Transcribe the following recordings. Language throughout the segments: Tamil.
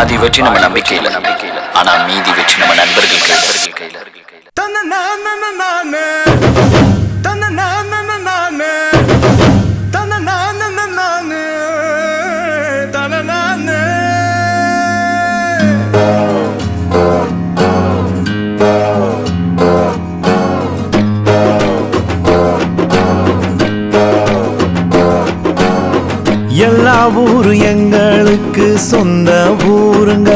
பாதி வெற்றி நம்ம நம்பிக்கையில, ஆனா மீதி வெற்றி நம்ம நண்பர்கள் கையில. எல்லா ஊரு எங்களுக்கு சொந்த ஊருங்க,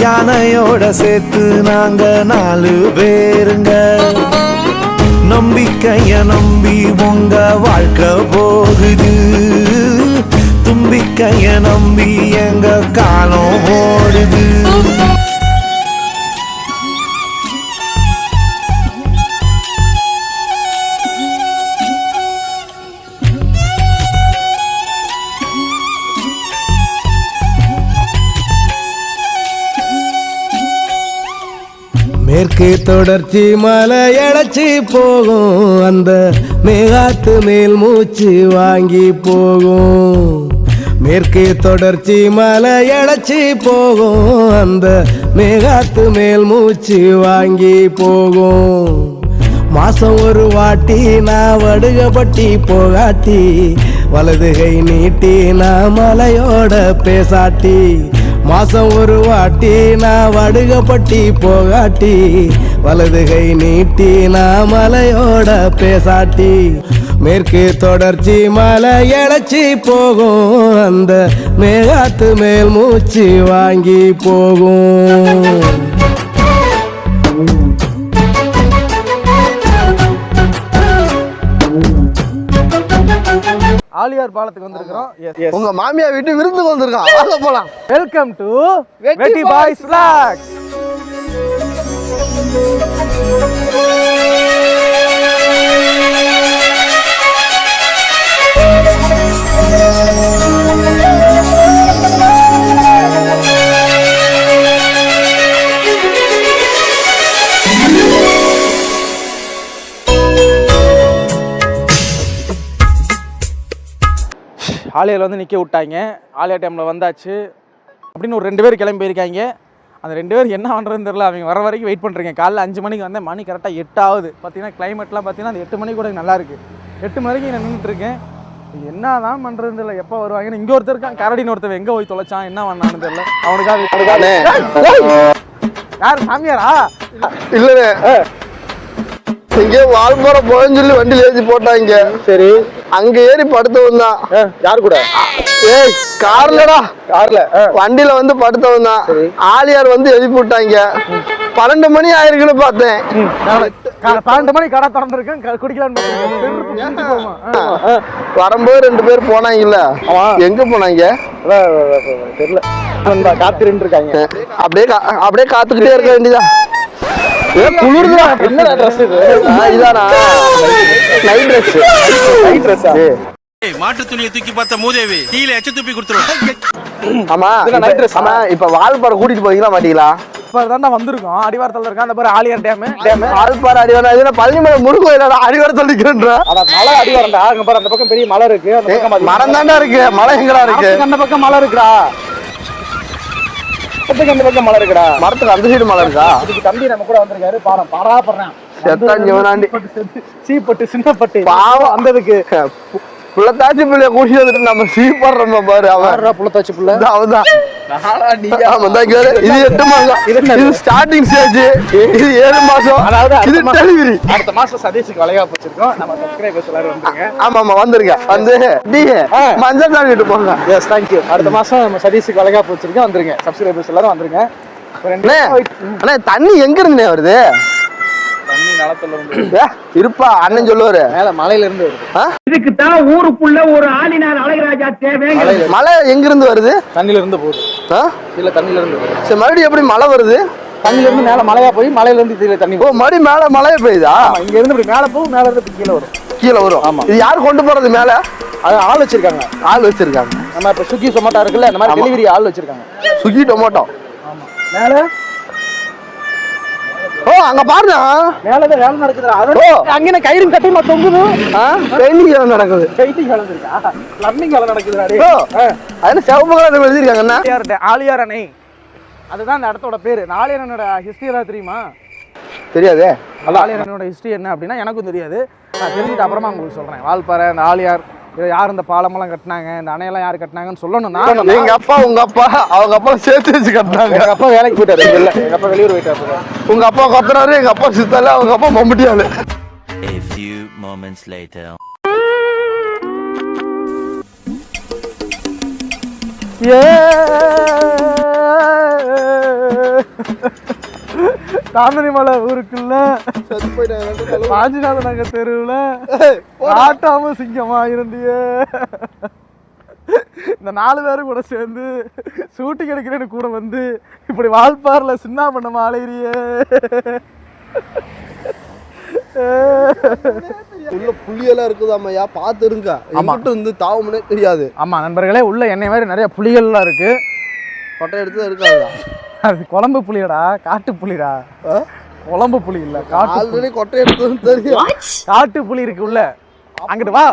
யானையோட சேர்த்து நாங்க 4 பேருங்க. நம்பிக்கைய நம்பி உங்க வாழ்க்கை போகுது, தும்பிக்கைய நம்பி எங்க காலம் ஓடுது. மேற்கு தொடர்ச்சி மலை எழச்சி போகும், அந்த மேகாத்து மேல் மூச்சு வாங்கி போகும். மேற்கு தொடர்ச்சி மலை எழச்சி போகும், அந்த மேகாத்து மேல் மூச்சு வாங்கி போகும். மாசம் ஒரு வாட்டி நான் வடுகப்பட்டி போகாட்டி, வலது கை நீட்டி நான் மலையோட பேசாட்டி. மாசம் ஒரு வாட்டி நான் வடுகப்பட்டி போகாட்டி, வலது கை நீட்டி நான் மலையோட பேசாட்டி. மேற்கு தொடர்ச்சி மலை எழச்சி போகும், அந்த மேகாத்து மேல் மூச்சு வாங்கி போகும். ஆலியார் பாலத்துக்கு வந்திருக்கிறோம். உங்க மாமியா வீட்டு விருந்துக்கு வந்திருக்கான், வாங்க போலாம். வெல்கம் டு வெட்டி பாய்ஸ் vlogs. ஆலியார் வந்து நிற்க விட்டாங்க. ஆலியார் டைமில் வந்தாச்சு அப்படின்னு ஒரு 2 பேர் கிளம்பி போயிருக்காங்க. அந்த 2 பேர் என்ன பண்ணுறதுன்னு தெரியல. அவங்க வர வரைக்கும் வெயிட் பண்ணுறீங்க. காலைல 5 மணிக்கு வந்தேன், மணி கரெக்டாக 8 ஆகுது. பார்த்தீங்கன்னா கிளைமேட்லாம் பார்த்தீங்கன்னா அந்த 8 மணிக்கு கூட நல்லா இருக்குது. 8 மணிக்கு நான் நின்றுட்டுருக்கேன். என்ன தான் பண்ணுறதுன்னு தெரியல, எப்போ வருவாங்கன்னு. இங்கே ஒருத்தர் இருக்கான், கரடின்னு ஒருத்தர் எங்கே போய் தொலைச்சான், என்ன பண்ணான்னு தெரியல. அவனுக்காக யார் சாமியாரா? இல்ல இங்கே வால்மரம் போன்னு சொல்லி வண்டியில் ஏற்றி போட்டாங்க. சரி, அங்க ஏறி படுத்தவன் தான். யாரு கூட? ஏய் கார்லடா, கார்ல வண்டியில வந்து படுத்தவன் தான். ஆலியார் வந்து எழுப்பி விட்டாங்க. 12 மணி ஆயிருக்குன்னு பார்த்தேன். 12 மணி கடை திறந்துருக்கேன், குடிக்கலான்னு வரும்போது 2 பேர் போனாங்கல்ல, எங்க போனாங்க தெரியல. காத்துட்டு இருக்காங்க. அப்படியே காத்துக்கிட்டே இருக்க வேண்டியதான். குளிர்தா? என்ன ட்ரெஸ் இது? இதானா நைட் ட்ரெஸ்? நைட் ட்ரெஸ்ஸா? மாட்டு துணியை தூக்கி பார்த்த மூதேவி கீழே எச்ச துப்பி கொடுத்துருவோம். ஆமா, நைட் ட்ரெஸ். ஆமா, இப்ப வால்பாறை கூட்டிட்டு போவீங்களா மாட்டீங்களா? இப்ப தான் வந்திருக்கோம். அடிவாரத்தில் இருக்கான் அந்த பேர் ஆலியார் டேம். வால்பாறை அடிவாரம். இதுல பழனிமலை முருகன் அடிவாரத்தில் நிக்கிறேன். மலை அடிவாரம்டா. அங்க பாரு, அந்த பக்கம் பெரிய மலை இருக்கு. அந்த பக்கம் மரம் தாண்டா இருக்கு, மலை எங்கடா இருக்கு? அந்த பக்கம் மலை இருக்குடா. அந்த பக்கம் மலை இருக்குடா. மரத்துக்கு அந்த சைடு மலை இருக்கா? அதுக்கு தம்பி நம்ம கூட வந்திருக்காரு. பாராப்படுறேன். சீப்பட்டு சின்னப்பட்டு பாவம் அந்ததுக்கு புள்ளத்தாச்சி பிள்ளைய கூட்டி வந்துட்டு நம்ம சீப்படுறோம் பாரு. அவன் புள்ளத்தாச்சி பிள்ளை அவன்தான். இது 8 மாசம், இது ஸ்டார்டிங் ஸ்டேஜ். இது 7 மாசம், இது டெலிவரி. அடுத்த மாசம் சதீஷுக்கு வளைகாப்பு வச்சிருக்கோம். நம்ம சப்ஸ்கிரைபர்ஸ் எல்லாரும் வந்துருங்க. ஆமா வந்துருங்க. வந்து மஞ்சள் தாண்டி விட்டு போங்க. Yes, thank you. அடுத்த மாசம் நம்ம சதீஷுக்கு வளைகாப்பு வச்சிருக்கோம், வந்துருங்க. சப்ஸ்கிரைபர்ஸ் எல்லாரும் வந்துருங்க. அண்ணே தண்ணி எங்க இருந்துனே வருது? தண்ணி நிலத்துல இருந்து இருப்பா, அண்ணன் சொல்லுவாரு. மேல மலையில இருந்து வருது. இதுக்கு தான் ஊருக்குள்ள ஒரு ஆளினார் அழகராஜா தேவை. மழை எங்க இருந்து வருது? தண்ணில இருந்து போகுது. இல்ல தண்ணில இருந்து. சரி, மறுபடியும் எப்படி மழை வருது? தண்ணில இருந்து மேல மலையா போய் மலையில இருந்து இதுல தண்ணி. ஓ, மறுபடியும் மேல மழையே பெய்யுதா? இங்க இருந்து இப்படி மேல போகும், மேல இருந்து கீழே வரும். கீழே வரும். ஆமா. இது யாரு கொண்டு போறது மேல? அது ஆள் வச்சிருக்காங்க. ஆள் வச்சிருக்காங்க. நம்ம இப்ப ஸ்விக்கி சொமாட்டோ இருக்குல்ல, இந்த மாதிரி டெலிவரி ஆள் வச்சிருக்காங்க. Swiggy tomato. ஆமா. மேல ஓ அங்க பாருங்க மேலதான் வேலை நடக்குதுடா. அதோட அங்கே கயிறு கட்டி நான் தொங்குது. பெயிண்டிங் வேலை நடக்குது. பெயிண்டிங் வேலை இருக்கா? பிளம்பிங் வேலை நடக்குதுடா. அதுல சிவப்பு கலர் எழுதிருக்காங்கண்ணா. ஆலியார் அணை, அதுதான் அந்த இடத்தோட பேரு. இந்த ஆலியார் அணையோட ஹிஸ்டரி ஏதாவது தெரியுமா? தெரியாதே. ஆலியார் அணையோட ஹிஸ்டரி என்ன அப்படின்னா எனக்கும் தெரியாது. நான் தெரிஞ்சுட்டு அப்புறமா உங்களுக்கு சொல்றேன். வால்பாறை, இந்த ஆலியார், யார் இந்த பாலமெல்லாம் கட்டினாங்க, இந்த அணையெல்லாம் யார் கட்டினாங்கன்னு சொல்லணும்னா எங்க அப்பா உங்க அப்பா அவங்க அப்பா சேர்த்து வச்சு கட்டினாங்க. எங்க அப்பா வேலைக்கு போயிட்டாரு. இல்ல எங்க அப்பா வெளியூர் போயிட்டாரு. உங்க அப்பா கொத்துறாரு, எங்க அப்பா சித்தால, அவங்க அப்பா மம்முட்டியாலு. A few moments later. தாமரைமலை ஊருக்குள்ள பாஞ்சிநாத நகர் தெருவுல ஆட்டாம சிங்கமா இருந்திய இந்த 4 பேரும் கூட சேர்ந்து ஷூட்டிங் எடுக்கிறேன்னு கூட வந்து இப்படி வால்பாறைல சின்ன பண்ண மாலையிறிய உள்ள புளியெல்லாம் இருக்குதாமையா, பார்த்து இருங்க. மட்டும் வந்து தாவமுனே தெரியாது. ஆமா நண்பர்களே, உள்ள என்னை மாதிரி நிறைய புலிகள்லாம் இருக்கு. கொட்டை எடுத்து இருக்காது. அது குழம்பு புலியடா, காட்டு புலிடா. குழம்பு புலி இல்ல, காட்டு. ஆல்ரெடி கொட்டை எடுத்து தெரியும். காட்டு புலி இருக்கு உள்ள. அங்கிட்டு வா.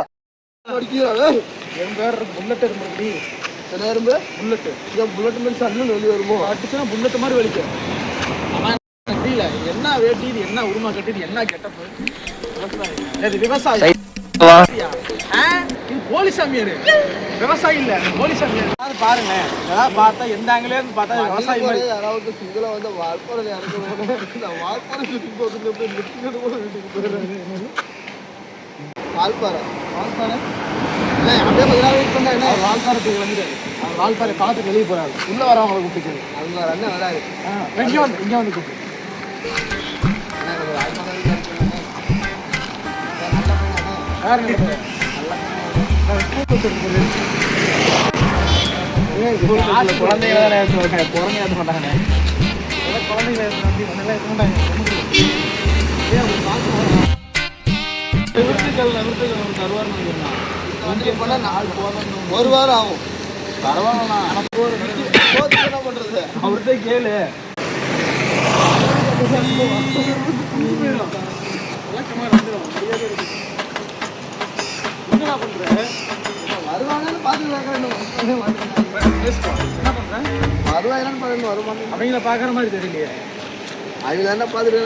என் பேர் புல்லட் எறும்பு. என்ன எறும்பு? புல்லட். இதான் புல்லட் மாதிரி சல்லுன்னு வெளியே வருமோ? அடிச்சுனா புல்லட் மாதிரி வலிக்கும். தெரியல என்ன வேட்டி, இது என்ன உருமா கட்டி, இது என்ன கெட்டப்பு. இது விவசாயி. இது போலிசாமியாரு. விவசாயி இல்ல, போலிசாமியாரு. பாருங்க, பார்த்தா எந்த ஆங்கிலே பார்த்தா விவசாயி மாதிரி. யாராவது சிங்கள வந்து வால்பாறை இறக்கணும். வால்பாறை சுற்றி போட்டு போய் நிறுத்திக்கிட்டு கூட வீட்டுக்கு போயிடுறாங்க. வால்பாறை வால்பாறை இல்லை, அப்படியே கொஞ்ச நேரம் வெயிட் பண்ணா என்ன வால்பாறைக்கு வந்துட்டாரு. அவர் வால்பாறை பார்த்து வெளியே போறாரு. உள்ள வரவங்களை கூப்பிட்டு அவங்க அண்ணன் வராது. இங்க வந்து கூப்பிட்டு குழந்தைங்க ஏற்ற மாட்டாங்க. குழந்தைங்க ஒரு வாரம் ஆகும். பரவாயில்லண்ணா, என்ன பண்றது? அவர்கிட்ட கேளு. அவங்கள பாக்குற மாதிரி தெரியலையே. அவங்க என்ன பாத்துட்டு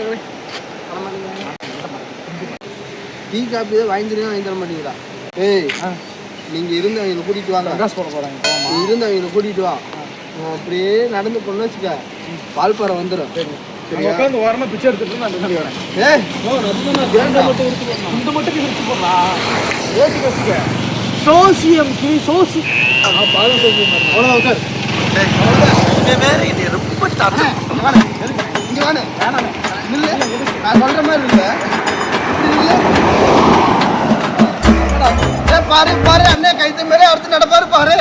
டீ காப்பி தான் வாங்கி தர மாட்டீங்களா? ஏய், நீங்க இருந்து அவங்க கூட்டிட்டு வாங்க. நீ இருந்து அவங்க கூட்டிட்டு வா. அப்படியே நடந்து போன வச்சுக்க, வால்பாறை வந்துடும். உட்காந்து ஓரமா பிச்சை எடுத்துட்டு நான் முன்னாடி வரேன். ஏய், இந்த மட்டும் விரிச்சு போடுறா. ஏசி கசிக்க சோசியம் கி சோசி பாதம் சோசியம் அவ்வளோ உட்கார். ரொம்ப இங்க வானே வேணாமே. இல்லை, நான் சொல்ற மாதிரி இல்லை. பாரு பாரு, அண்ணே கைத்த மாதிரி அடுத்து நடப்பாரு பாரு.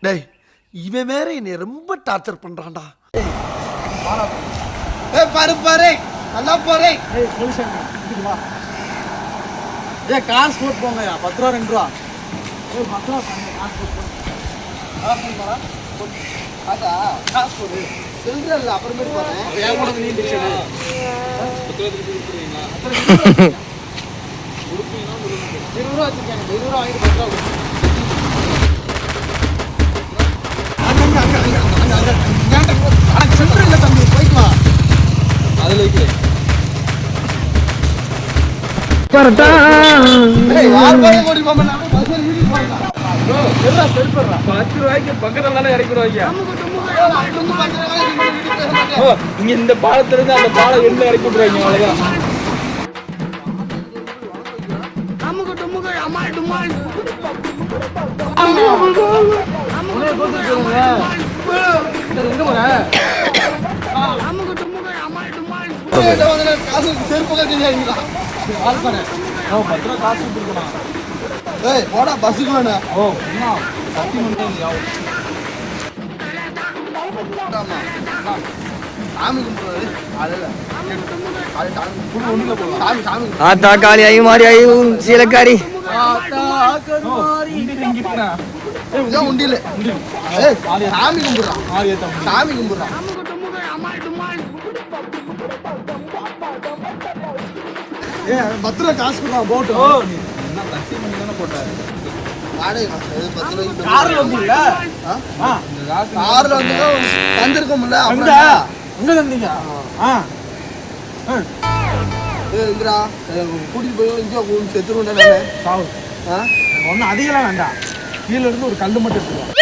டேய், இவன் வேற என்னை ரொம்ப டார்ச்சர் பண்றான்டா. பாரு பாரு, நல்லா பாரு. காசு போட்டு போங்க. 10 ரூபா 2 ரூபா 10 ரூபா காசு போட்டு காசு போடு. சொல்றேன் அப்புறமேட்டு போறேன். என் கூட நீ டிக்ஷன் 10 ரூபா வச்சிருக்காங்க. 20 ரூபா வாங்கிட்டு 10 ரூபா சென்டர் இல்லை தம்பி, போய்க்கலாம். அதுல வைக்கிறேன். இங்க இந்த பாலத்துல இருந்து அந்த பாலம் என்ன இறக்கி விட்டுருவாங்க. அவ்வளவுதான். செருப்பு கட்டிங்களா? 10 ரூபா காசு கொடுக்கலாம். ஏய் போடா, பஸ்ஸுக்கு வேணும். ஓ என்ன 10 மணி ஆகும். சாமி கும்பிடுவாரு. ஆத்தா காளியாயும் மாரியாயும் சீலக்காரி. உண்டியில சாமி கும்பிடுறான். சாமி கும்பிடுறான். 10 ரூபா காசு கொடுறான் போட்டு கார்ல வந்தீங்களா? கார்ல வந்து தந்திருக்கோம்ல அங்க தந்தீங்க? இங்கடா கூட்டிட்டு போய் இங்கே செத்துருவேன் சாவு. ஒன்றும் அதிகலாம் வேண்டாம், கீழே இருந்து ஒரு கல் மட்டும் எடுத்துருவோம்.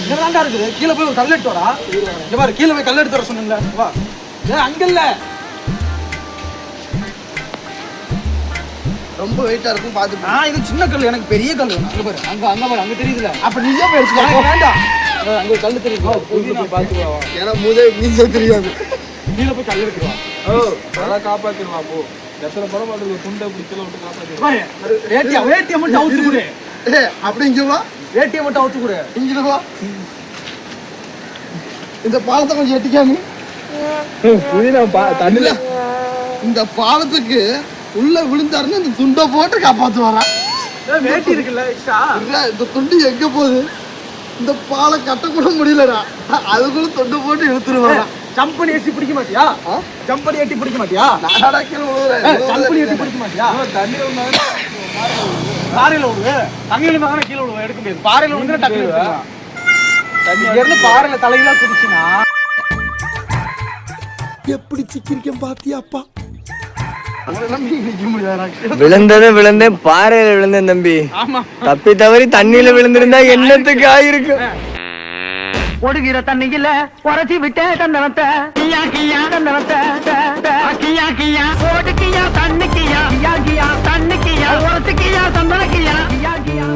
இங்கதான்டா இருக்குது, கீழே போய் ஒரு கல் எடுத்து வரா. இங்க பாரு, கீழே போய் கல் எடுத்து வர சொன்னீங்களா? வா. அங்க இல்ல, ரொம்ப வெயிட்டா இருக்கும் பாத்து. இது சின்ன கல், எனக்கு பெரிய கல் வேணும். அங்க பாரு, அங்க பாரு, அங்க தெரியுதுல. அப்ப நீயே போய் எடுத்துக்கோ. வேண்டாம், அங்க ஒரு கல் தெரியுது, பாத்துக்கோ. ஏன்னா நீச்சல் தெரியாது. கீழே போய் கல் எடுத்துருவா. அதெல்லாம் காப்பாத்திடுவா போ. எத்தனை படம் பாட்டு துண்டை பிடிச்சல விட்டு காப்பாத்திடுவா. வேட்டியை மட்டும் அவுத்து கொடு. அப்படி இங்க வா, வேட்டியை மட்டும் அவுத்து கொடு. இங்க வா. இந்த பாலத்தை கொஞ்சம் எட்டிக்காம தண்ணில இந்த பாலத்துக்கு உள்ள விழுந்தாருன்னு இந்த துண்டை போட்டு காப்பாத்து வரான். வேட்டி இருக்குல்ல எக்ஸ்ட்ரா. இல்ல, இந்த துண்டு எங்க போகுது? இந்த பாலை கட்ட கூட முடியலடா, அதுக்குள்ள துண்டை போட்டு இழுத்துருவான். ஜம்பனி ஏற்றி பிடிக்க மாட்டியா? ஜம்பனி ஏற்றி பிடிக்க மாட்டியா? ஜம்பனி ஏற்றி பிடிக்க மாட்டியா? தண்ணியில பாறையில விழுவு. தண்ணியில இருந்தா கீழே விழுவ, எடுக்க முடியாது. பாறையில விழுந்து டக்குனு இங்க இருந்து பாறையில தலைகளா குதிச்சுனா எப்படி சிக்கிரிக்கம் பாத்தியாப்பா? விழுந்தேன், பாறையில விழுந்தேன் தம்பி. தப்பி தவறி தண்ணியில விழுந்திருந்தா என்னத்துக்கு ஆயிருக்கு? ஒடுகிற தண்ணியில உரைச்சி விட்டே தந்தனத்தை கியா கியா தந்தனத்தை கியா கியா ஓடுக்கியா தண்ணிக்கியா கியா கியா தண்ணிக்கியா உரத்துக்கியா தந்தனக்கியா கியா கியா.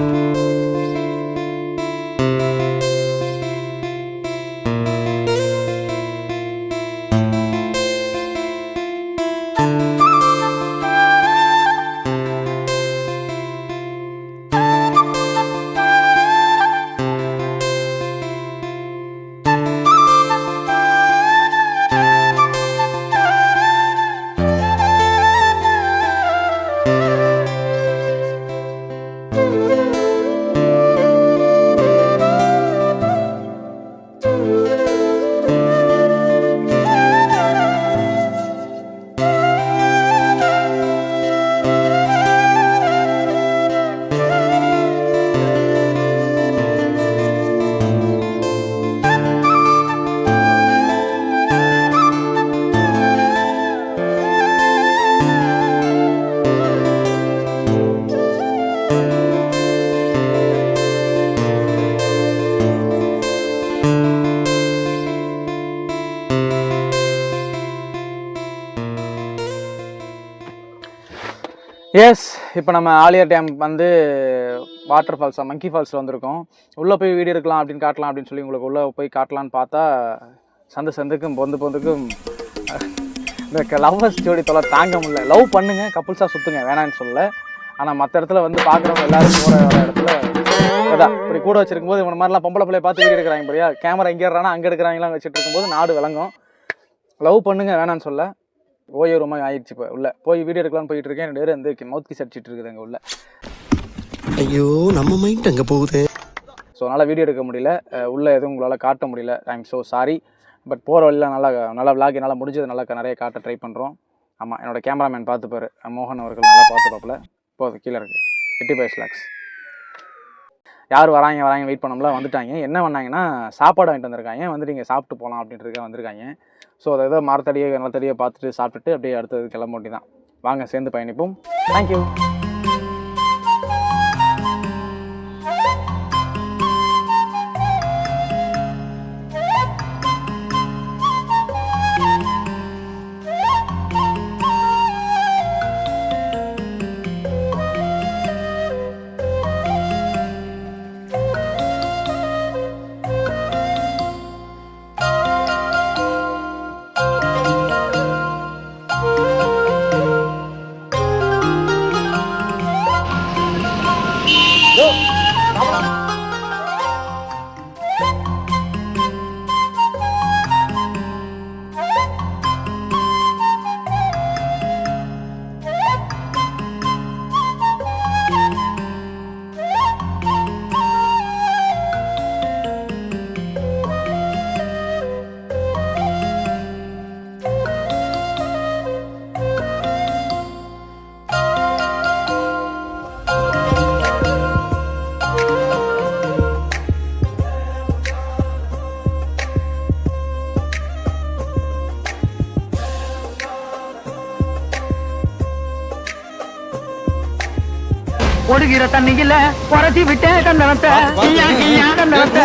எஸ், இப்போ நம்ம ஆலியார் டேம் வந்து வாட்டர் ஃபால்ஸாக மங்கி ஃபால்ஸில் வந்திருக்கோம். உள்ளே போய் வீடியோ எடுக்கலாம் அப்படின்னு காட்டலாம் அப்படின்னு சொல்லி உங்களுக்கு உள்ளே போய் காட்டலான்னு பார்த்தா சந்துக்கும் பொந்துக்கும் இந்த லவ்வர்ஸ் ஜோடி தொலை தாங்க முடியல. லவ் பண்ணுங்க, கப்புள்ஸாக சுற்றுங்க, வேணான்னு சொல்லலை. ஆனால் மற்ற இடத்துல வந்து பார்க்குறவங்க எல்லாரும் போகிற இடத்துல அதான் இப்படி கூட வச்சிருக்கும் போது இவன மாதிரிலாம் பொம்பளை பிள்ளைய பார்த்து வீடியோ எடுக்கிறாங்க. இப்படியா கேமரா எங்கே எடுறானா அங்கே எடுக்கிறாங்களாம் வச்சுட்டு இருக்கும்போது நாடு விளங்கும். லவ் பண்ணுங்க, வேணான்னு சொல்ல. ஓய்வு ஆயிடுச்சு. இப்போ உள்ள போய் வீடியோ எடுக்கலான்னு போயிட்டு இருக்கேன். 2 பேர் வந்து மவுத் கீஸ் அடிச்சிட்டு இருக்குது அங்கே உள்ள. ஐயோ, நம்ம மைண்ட் அங்கே போகுது. ஸோ அதனால் வீடியோ எடுக்க முடியல, உள்ளே எதுவும் உங்களால் காட்ட முடியல. I am so sorry. But போகிற வழியில் நல்லா விளாக் என்னால் முடிஞ்சது நல்லா நிறைய காட்ட ட்ரை பண்ணுறோம். ஆமாம், என்னோடய கேமராமேன் பார்த்துப்பார், மோகன் அவர்கள் நல்லா பார்த்துப்பாப்புல. இப்போது கீழே இருக்குது 85 lakhs. யார் வராங்க வெயிட் பண்ணோம்ல, வந்துட்டாங்க. என்ன பண்ணாங்கன்னா சாப்பாடு வாங்கிட்டு வந்திருக்காங்க. வந்துட்டு இங்கே சாப்பிட்டு போகலாம் அப்படின்ட்டு வந்திருக்காங்க. ஸோ அதை ஏதோ நிலத்தடியை பார்த்துட்டு சாப்பிட்டுட்டு அப்படியே அடுத்தது கிளம்ப வேண்டி தான். வாங்க சேர்ந்து பயணிப்போம். தேங்க்யூ. ஒடுகிற தண்ணியில உரசி விட்டே தந்தனத்தை கியா கியா தந்தனத்தை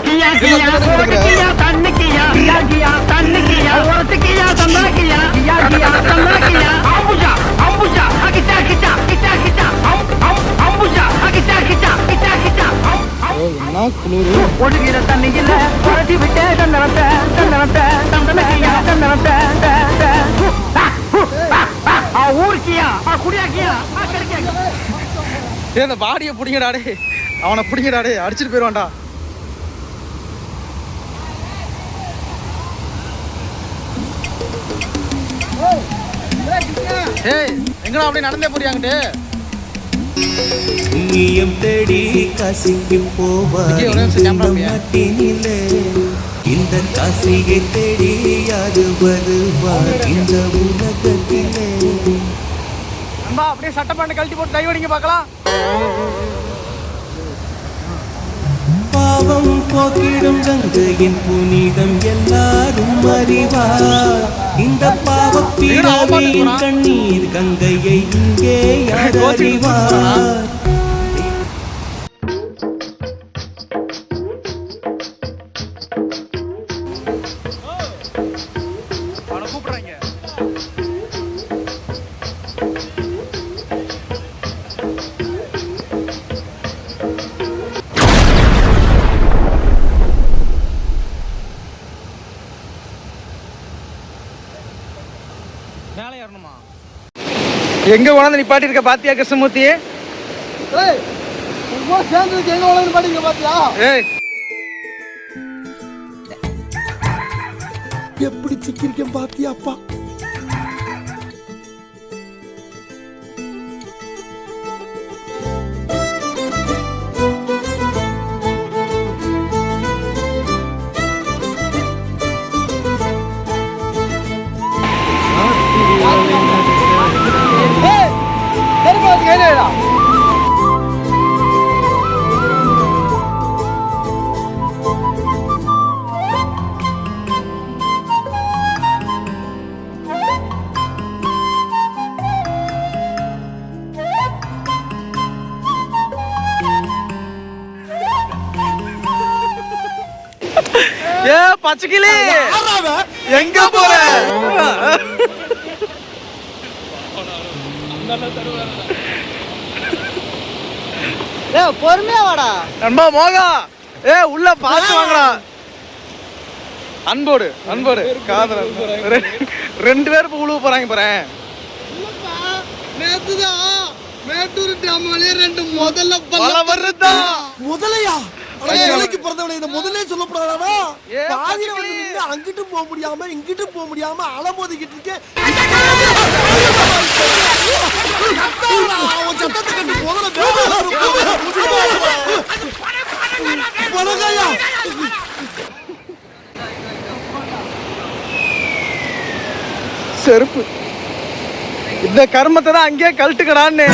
கியா கியா ஓடுகியா தண்ணிக்கியா கியா கியா தண்ணிக்கியா உரசிக்கியா தந்தனக்கியா கியா கியா தந்தனக்கியா அம்புஜா அம்புஜா கிச்சா கிச்சா கிச்சா கிச்சா அம்புஜா கிச்சா கிச்சா கிச்சா கிச்சா ஒடுகிற தண்ணியில உரசி விட்டே தந்தனத்தை தந்தனக்கியா தந்தனத்தை ஊருக்கியா குடியாக்கியா அந்த பாடியை பிடிங்கடாடே, அவனை பிடிங்கடாடே, அடிச்சுட்டு போயிடுவான்டா. ஏய் எங்கடா அப்படியே நடந்தே போறியாங்கிட்டு தேடி காசிக்கு போவார் இந்த காசியை தேடி யாரு வருவார் இந்த உலகத்திலே. அம்மா அப்படியே சட்டை பேண்ட் கழட்டி போட்டு கை வடிங்க பார்க்கலாம். பாவம் போக்கிடும் கங்கையின் புனிதம் எல்லாரும் அறிவார். இந்த பாவப்பீடாவின் கண்ணீர் கங்கையை இங்கே யார் அறிவார். மேலே ஏறணுமா? எங்க உணர்ந்து நிப்பாட்டி இருக்க பாத்தியா கிருஷ்ணமூர்த்தி? சேர்ந்ததுக்கு எங்க உணர்ந்து பாட்டிங்க பாத்தியா? எப்படி சிக்கிருக்கேன் பாத்தியாப்பா? ஏ பச்சைக்கிளி எங்க போற? பொறுமையா வாடா நண்பா மோகா. உள்ள பாத்து வாங்கடா. அன்போடு அன்போடு காதல் ரெண்டு பேரும் இப்ப உழுவ போறாங்க பாறேன். நேத்துதான் மேட்டூர் டேம்லயே ரெண்டு முதல்ல பல வருதா முதலையா? வேலைக்கு பிறந்தவனை இந்த முதலே சொல்லப்படாதா? பாதியில வந்து நின்று அங்கிட்டு போக முடியாம இங்கிட்டு போக முடியாம அலமோதிக்கிட்டு இருக்கேன். செருப்பு இந்த கர்மத்தை தான் அங்கேயே கழட்டுக்கடான்னு.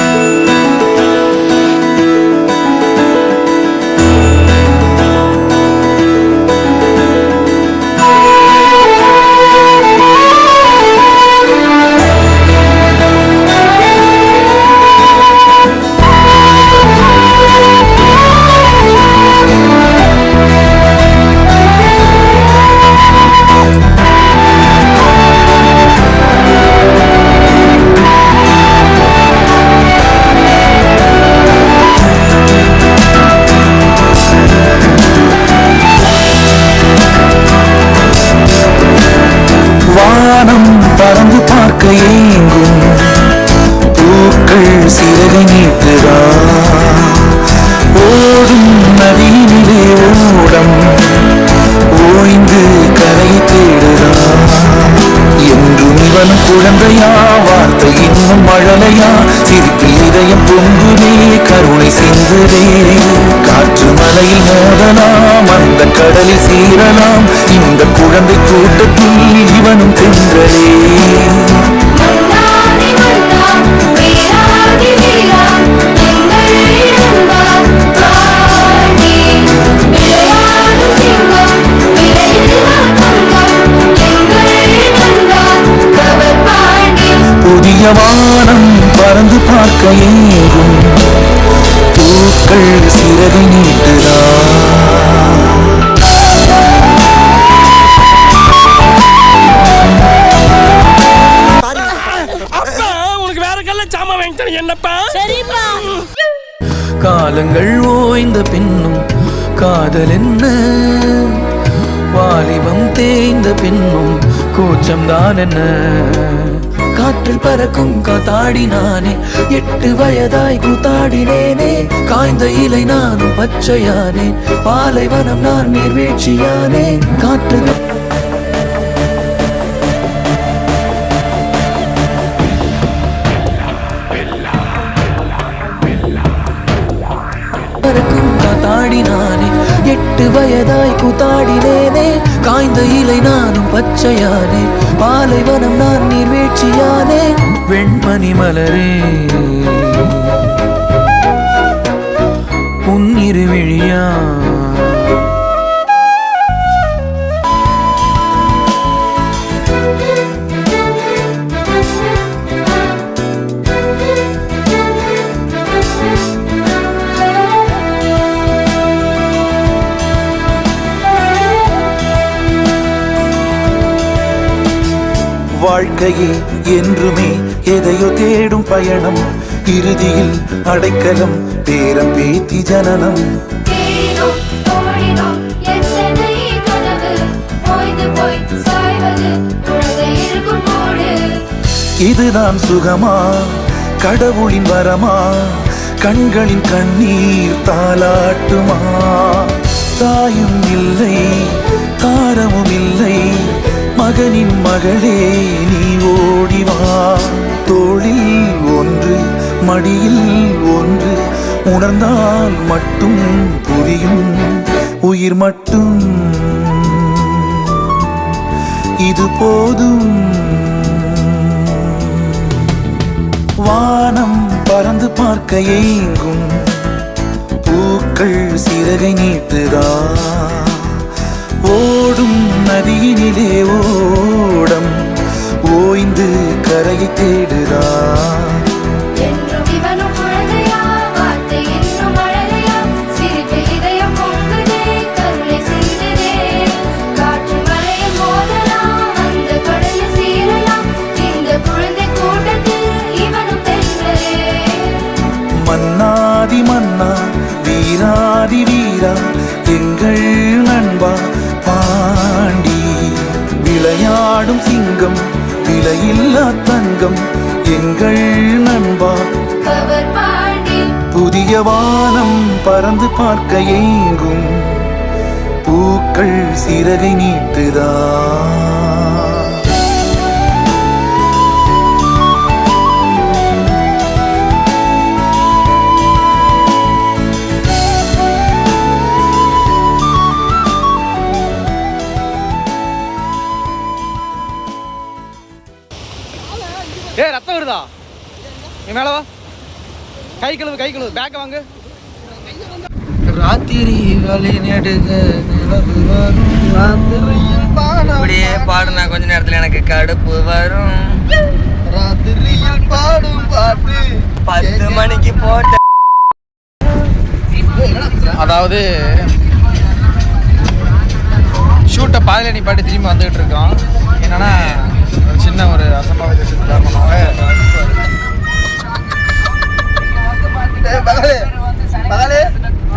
பறந்து பார்க்க ஏங்கும் பூக்கள் சிறகை நீட்டுதா ஓடும் நதியினிலே ஓடம் ஓய்ந்து கரை தேடுதா என்றும் இவனும் குழந்தையா வார்த்தை இன்னும் மழலையா சிரிப்பில் இதயம் பொங்குதே கருணை சிந்துதே காற்று மலையில் மோதலாம் அந்த கடலில் சீரலாம் இந்த குழந்தை கூட்டத்தில் இவனும் தென்றலே புதிய வானம் பறந்து பார்க்க ஏங்கும் காலங்கள் ஓய்ந்த பின்னும் காதல் என்ன, வாலிபம் தேய்ந்த பின்னும் கூச்சம்தான் என்ன. காற்றில் பறக்கும் காத்தாடினானே, 8 வயதாய் கூத்தாடினேனே. காய்ந்த இலை நானும் பச்சையானே, பாலைவனம் நான் நீர்வீழ்ச்சியானே. காற்று காத்தாடினானே, 8 வயதாய் கூத்தாடினேனே. காய்ந்த இலை நானும் பச்சையானே, பாலைவனம் நான் நீர்வீழ்ச்சியானே. வெண்மணி மலரே உன் இருவிழியா, வாழ்க்கையே என்றுமே எதையோ தேடும் பயணம், இறுதியில் அடைக்கலம் பேரம் பேத்தி ஜனனம். இதுதான் சுகமா கடவுளின் வரமா, கண்களின் கண்ணீர் தாலாட்டுமா. தாயும் இல்லை தாரமும் இல்லை, மகனின் மகளே நீ ஓடிவா. தோளில் ஒன்று மடியில் ஒன்று, உணர்ந்தால் மட்டும் புரியும் உயிர் மட்டும் இது போதும். வானம் பறந்து பார்க்க ஏங்கும், பூக்கள் சிறகை நீட்டுதா. ஓடும் நதியினிலே ஓடம் ஓய்ந்து கரையை தேடுதா. மன்னாதி மன்னா வீராதி வீரா எங்கள் நண்பா பாண்டி. விளையாடும் சிங்கம் விலையில்லா தங்கம் எங்கள் நண்பா புதிய வானம் பறந்து பார்க்க ஏங்கும், பூக்கள் சிறகை நீட்டுதா. ரத்தம் வருதா? நீ மேல வா, கை கழுவு பேக்க வாங்க. ராத்திரி வழி நெடுக நிலவு வரும், அப்படியே பாடுனா கொஞ்ச நேரத்துல எனக்கு கடுப்பு வரும். ராத்திரியில் பாடும் பாட்டு 10 மணிக்கு போட்ட. அதாவது ஷூட்டை பாதியில் நிப்பாட்டி திரும்பி வந்துகிட்டு இருக்கோம். என்னன்னா ஒரு சின்ன ஒரு அசம்பாவிதத்துக்கு காரணமாக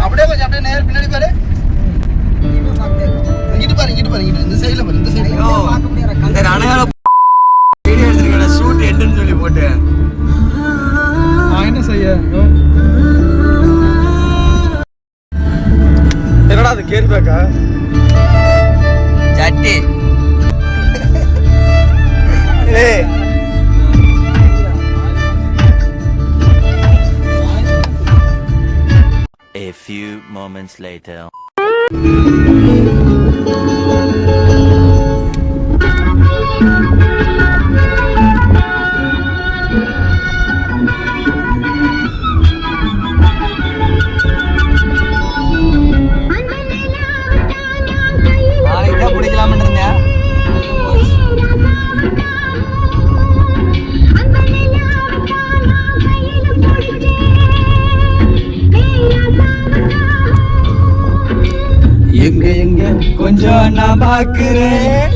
அப்படியே கொஞ்சம் அப்படியே நேர் பின்னாடி பாரு, இங்கிட்டு பாரு இந்த சைடுல பாரு, இந்த சைடுல இந்த ரணகால வீடியோ எடுத்துருக்கேன், ஷூட் எண்டுன்னு சொல்லி போட்டு. என்ன செய்ய? என்னடா அது கேரி பேக்கா? சட்டி A few moments later. பிடிக்கலாம்னு இருந்தேன். எங்க எங்க கொஞ்சம் நான் பாக்குறேன்,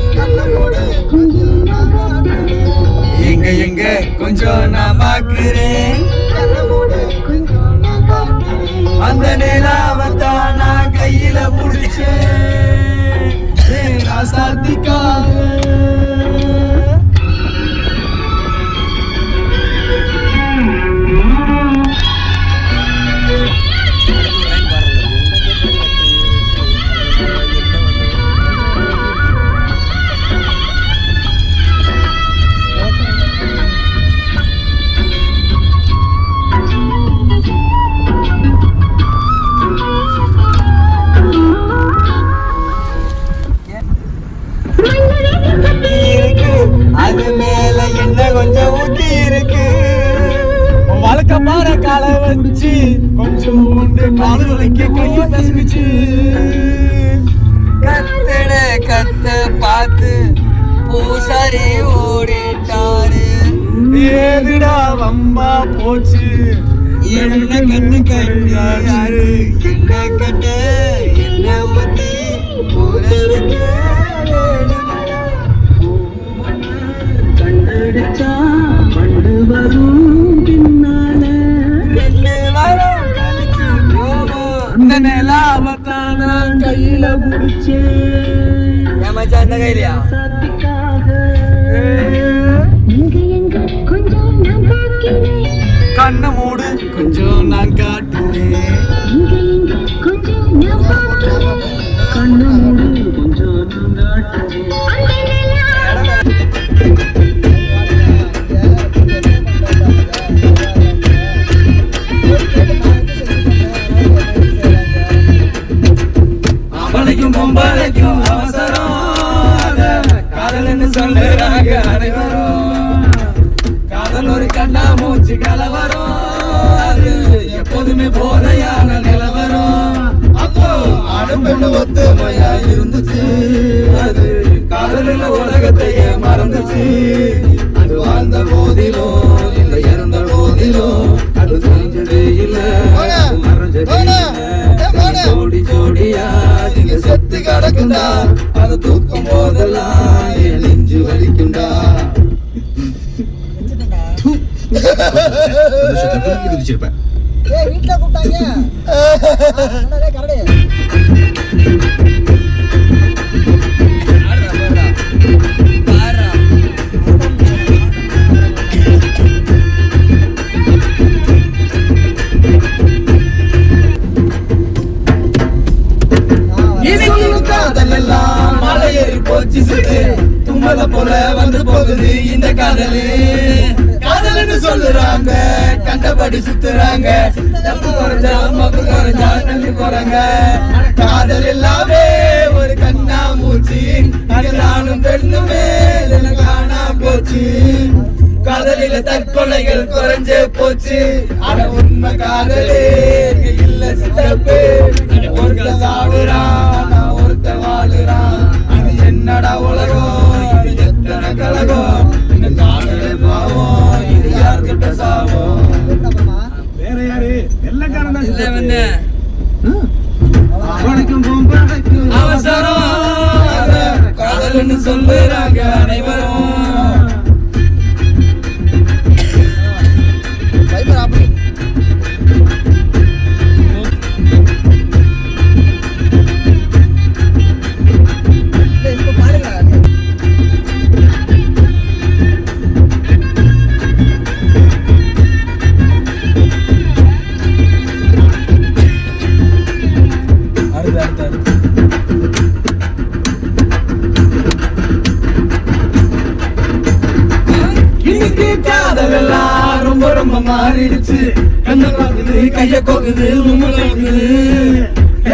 எங்க எங்க கொஞ்சம் நான் பாக்குறேன். அந்த ராசாத்திக்காக. அது மேல என்ன கொஞ்சம் ஊத்தி இருக்கு. வழக்க பாற காலை வச்சு கொஞ்சம் உண்டு காலு வலிக்க கையை நசுக்குச்சு. கத்தட கத்த பார்த்து பூசாரி ஓடிட்டாரு. ஏதுடா வம்பா போச்சு என்ன கண்ணு கட்டாரு. என்ன கட்ட என்ன ஊத்தி உறவுக்கு கண்டடிச்சா பண்டு வரும் பின்னால 2 வாரம் கழிச்சு போவோம். அந்த நிலாவத்தான கையில பிடிச்சு ஏமாச்சா அந்த கையிலையா கண்ணு மூடு கொஞ்சம் நான் காட்டுவேன். கண்ணு மூடு கொஞ்சம் நான் காட்டுவேன். அவளைக்கும் பொம்பளைக்கும் அவசரம் காதல்னு சொல்லுறாங்க அனைவரும். காதல் ஒரு கண்ணா மூச்சு கலவரம். அது எப்போதுமே போதையான நிலவரம். அப்போ ஆடும் பெண்ணு ஒத்துமையா இருந்துச்சு. அது காதலில் உலகத்தையே மறந்துச்சு. அது வாழ்ந்த போதிலும் இல்லை இறந்த போதிலும் அது தெரிஞ்சதே இல்லை மறைஞ்சதே இல்லை. ஜோடி ஜோடியா நீங்க செத்து கிடக்குண்டா. அது தூக்கும் போதெல்லாம் என் நெஞ்சு வலிக்குண்டா. வீட்டுல கூப்பிட்டாங்க மலை ஏறி போச்சு தும்மல போல வந்து போகுது இந்த காதலு. காதல்னு சொல்லுறாங்க கண்டபடி சுத்துறாங்க. தப்பு குறைஞ்சா மப்பு குறைஞ்சா தள்ளி போறாங்க. காதல் எல்லாமே ஒரு கண்ணா மூச்சு. நானும் பெண்ணுமே காணா போச்சு. காதலில தற்கொலைகள் குறைஞ்சே போச்சு. ஆனா உண்மை காதலே இல்ல சித்தப்பு. ஒருத்த சாவுறான் ஒருத்த வாழுறான். இது என்னடா உலகம் இது எத்தனை கலகம். இந்த காதலே பாவம் இது யார்கிட்ட சாவம். வேற யாரு வெள்ளக்காரன் தான் அவனுக்கும் பொம்பளைக்கும் அவசரம் காதல்னு சொல்லுறாங்க அனைவரும். காதல் எல்லாம் ரொம்ப ரொம்ப மாறிடுச்சு. கண்ண பாக்குது கைய கோக்குது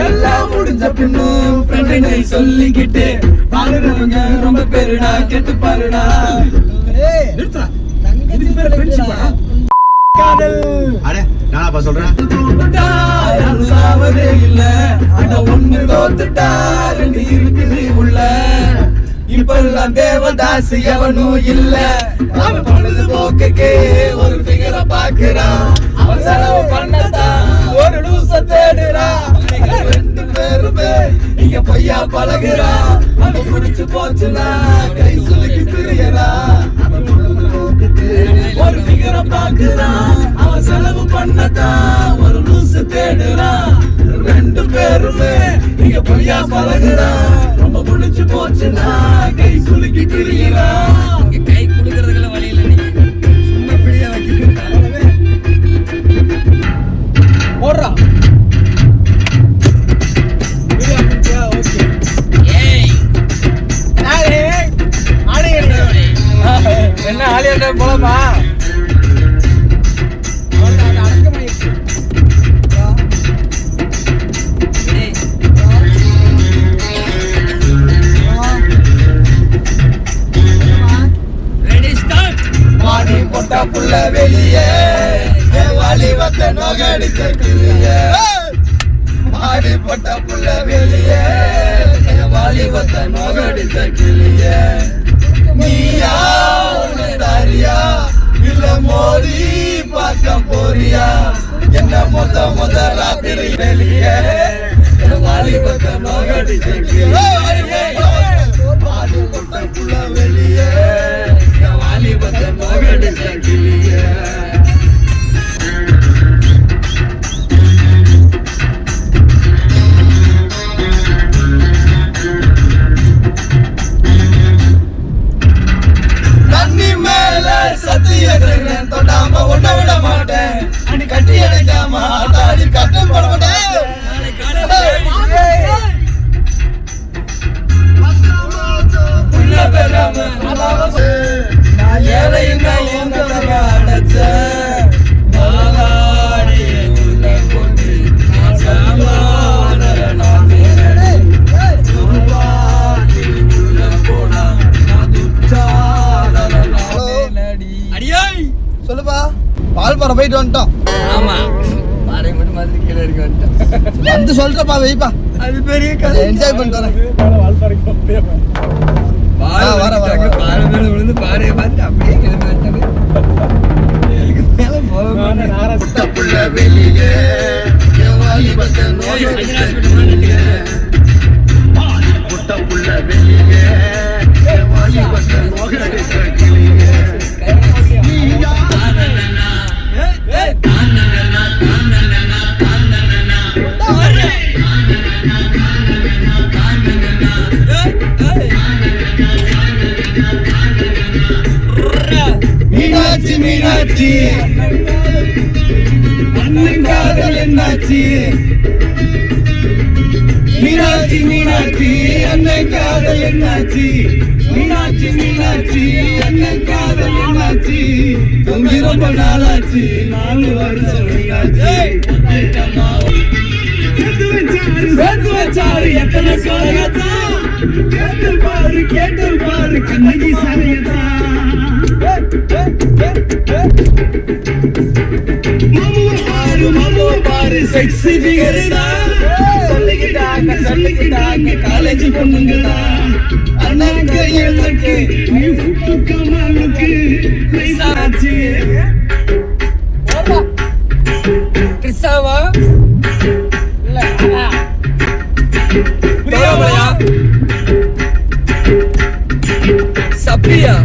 எல்லாம் முடிஞ்ச பின்னும் ஃப்ரெண்ட் சொல்லிக்கிட்டு பாருறவங்க ரொம்ப பேருடா கெட்டு பாருடா. காதல் நானா சொல்றேன் சாவதே இல்ல. அட ஒண்ணு தோத்துட்டா 2 இருக்குது உள்ள. இப்பெல்லாம் தேவதாசி எவனும் இல்ல. அவன் பொழுதுபோக்குக்கு ஒரு பிகரை பாக்குறான். அவன் செலவு பண்ணதான் ஒரு லூச தேடுறான். 2 பேருமே இங்க பொய்யா பழகுறான். அவன் குடிச்சு போச்சுனா கை சுலுக்கி திரியறான். அவன் பொழுதுபோக்குக்கு ஒரு பிகரை பாக்குறான். அவன் செலவு பண்ணதான் ஒரு லூச தேடுறான். 2 பேருமே இங்க பொய்யா பழகுறான். ரொம்ப குடிச்சு போச்சு போச்சுன்னா கை குலுக்கி பிரிகிறா. கை குடுக்கறதுக்குள்ள வழி இல்லை, நீங்க சும்மா இப்படியே வைக்கிறீங்க. போடுறா என்ன ஆலியாண்ட போலாமா? மாடி போட்டா புள்ள வெளியே வாலி வந்த நோகடிச்ச கிளியே. மாடி போட்டா புள்ள வெளியே வாலி வந்த நோகடிச்ச கிளியே. நீயா உன்னை தாரியா இல்ல மோதி பார்க்க போறியா? என்ன முத ராத்திரி வெளியே வாலி வந்த நோகடிச்ச கிளியே. மாடி போட்டா புள்ள வெளியே வாலி வந்த நோகடிச்ச கிளியே. தண்ணி மேல சத்தியகிறேன் தொடாம ஒண்ண விட மாட்டேன். அடி கட்டி அடைக்காம ஆட்டாடி கட்டம் போட மாட்டேன். புள்ள பெறாம நான் ஏழைங்க அடைச்ச சொல்லுப்பா. பால்பாறை போயிட்டு வந்துட்டோம். ஆமா, பாறை மட்டும் மாதிரி கீழே இருக்க வந்துட்டேன். வந்து சொல்றப்பா வைப்பா. அது பெரிய கதை. என்ஜாய் பண்ணிட்டு வரேன். பாறை மேல விழுந்து பாறையை பார்த்து அப்படியே கிளம்பி வந்துட்டாங்க. மேல போக புள்ள வெளியே வாலி வந்த நோகடிச்ச கிளியே. புட்ட புள்ள வெளியே வாலி வந்த நோகடிச்ச கிளியே. மீனாட்சி மீனாட்சி அண்ணன் காதல் என்னாச்சு? மீனாட்சி மீனாட்சி அண்ணன் காதல் என்னாச்சு? மீனாட்சி மீனாட்சி அண்ணன் காதல் என்னாச்சு? தொங்கி ரொம்ப நாளாச்சு, 4 வருஷம் என்னாச்சு? சேர்த்து வச்சாரு எத்தனை சோழகத்தா? கேட்டு பாரு கண்ணகி சாலையத்தா. பாரு செக்ஸி பிகருடா. சொல்லிக்கிட்டாங்க காலேஜ் பொண்ணுங்கடா. அண்ணன் கையெழுத்து நீ கமாலுக்கு சாட்சி. கிறிஸ்தாவா சப்பியா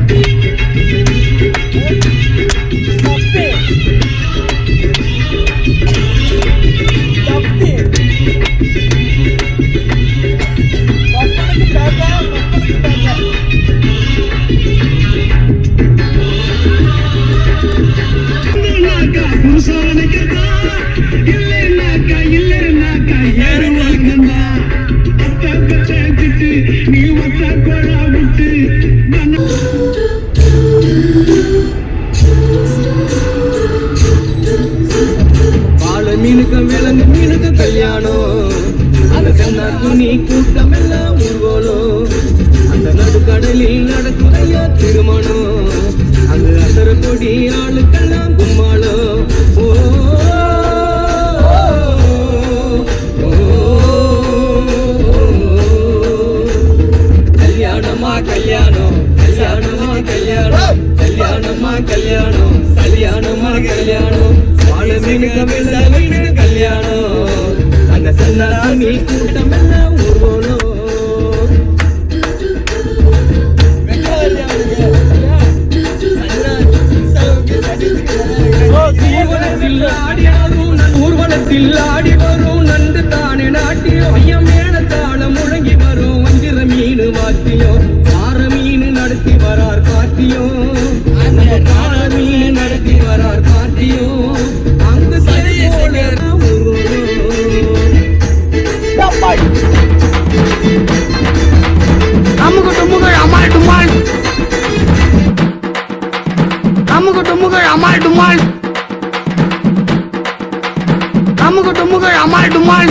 மீனுக்கு கல்யாணம். அந்த கண்ணா துணி கூட்டம் எல்லாம் ஊர்வலம். அந்த நடுக்கடலில் நடக்குறையா திருமணம். அந்த அசர கொடி ஆளுக்கெல்லாம் கும்மாளம். கல்யாணமா கல்யாணம் கல்யாணமா கல்யாணம் கல்யாணமா கல்யாணம் கல்யாணமா கல்யாணம். வாழ மீனுக்கு மீனுக்கு கல்யாணம். அந்த சந்தனா மீ கூட்டம் எல்லாம் ஊர்வலம். ஊர்வலத்தில் ஆடி வரும் நண்டு தானே நாட்டியம். ஐயம் மேல தாளம் முழங்கி வரும் வஞ்சிர மீன் வாத்தியம். டுமுகள் அமால் டுமால் அமுகு டுமுகள் அமால் டுமால்